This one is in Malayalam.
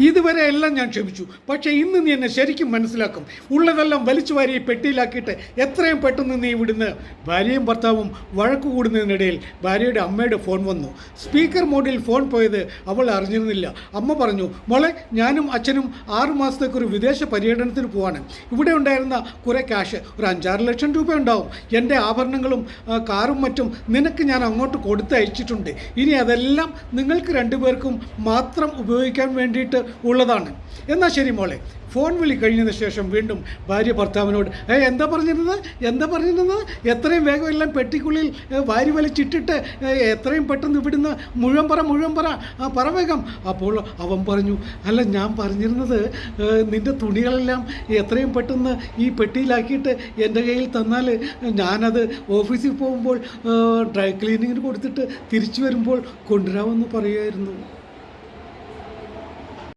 ഇതുവരെ എല്ലാം ഞാൻ ക്ഷമിച്ചു. പക്ഷേ ഇന്ന് നീ എന്നെ ശരിക്കും മനസ്സിലാക്കും. ഉള്ളതെല്ലാം വലിച്ചു വാരി പെട്ടിയിലാക്കിയിട്ട് എത്രയും പെട്ടെന്ന് നീ ഇവിടുന്ന്. ഭാര്യയും ഭർത്താവും വഴക്ക് കൂടുന്നതിനിടയിൽ ഭാര്യയുടെ അമ്മയുടെ ഫോൺ വന്നു. സ്പീക്കർ മോഡിൽ ഫോൺ പോയത് അവൾ അറിഞ്ഞിരുന്നില്ല. അമ്മ പറഞ്ഞു, മോളെ, ഞാനും അച്ഛനും 6 മാസത്തേക്കൊരു വിദേശ പര്യടനത്തിന് പോവാണ്. ഇവിടെ ഉണ്ടായിരുന്ന കുറേ ക്യാഷ്, ഒരു 5-6 ലക്ഷം രൂപ ഉണ്ടാവും. എൻ്റെ ആഭരണങ്ങളും കാറും മറ്റും നിനക്ക് ഞാൻ അങ്ങോട്ട് കൊടുത്തയച്ചിട്ടുണ്ട്. ഇനി അതെല്ലാം നിങ്ങൾക്ക് രണ്ടുപേർക്കും മാത്രം ഉപയോഗിക്കാൻ വേണ്ടിയിട്ട് ഉള്ളതാണ്. എന്നാൽ ശരി മോളെ. ഫോൺ വിളി കഴിഞ്ഞതിന് ശേഷം വീണ്ടും ഭാര്യ ഭർത്താവിനോട്, എന്താ പറഞ്ഞിരുന്നത്? എത്രയും വേഗം എല്ലാം പെട്ടിക്കുള്ളിൽ വാരി വലിച്ചിട്ടിട്ട് എത്രയും പെട്ടെന്ന് ഇവിടുന്ന് മുഴുവൻ പറ വേഗം. അപ്പോൾ അവൻ പറഞ്ഞു, അല്ല, ഞാൻ പറഞ്ഞിരുന്നത് നിൻ്റെ തുണികളെല്ലാം എത്രയും പെട്ടെന്ന് ഈ പെട്ടിയിലാക്കിയിട്ട് എൻ്റെ കയ്യിൽ തന്നാൽ ഞാനത് ഓഫീസിൽ പോകുമ്പോൾ ഡ്രൈ ക്ലീനിങ്ങിന് കൊടുത്തിട്ട് തിരിച്ചു വരുമ്പോൾ കൊണ്ടുവരാമെന്ന് പറയുമായിരുന്നു.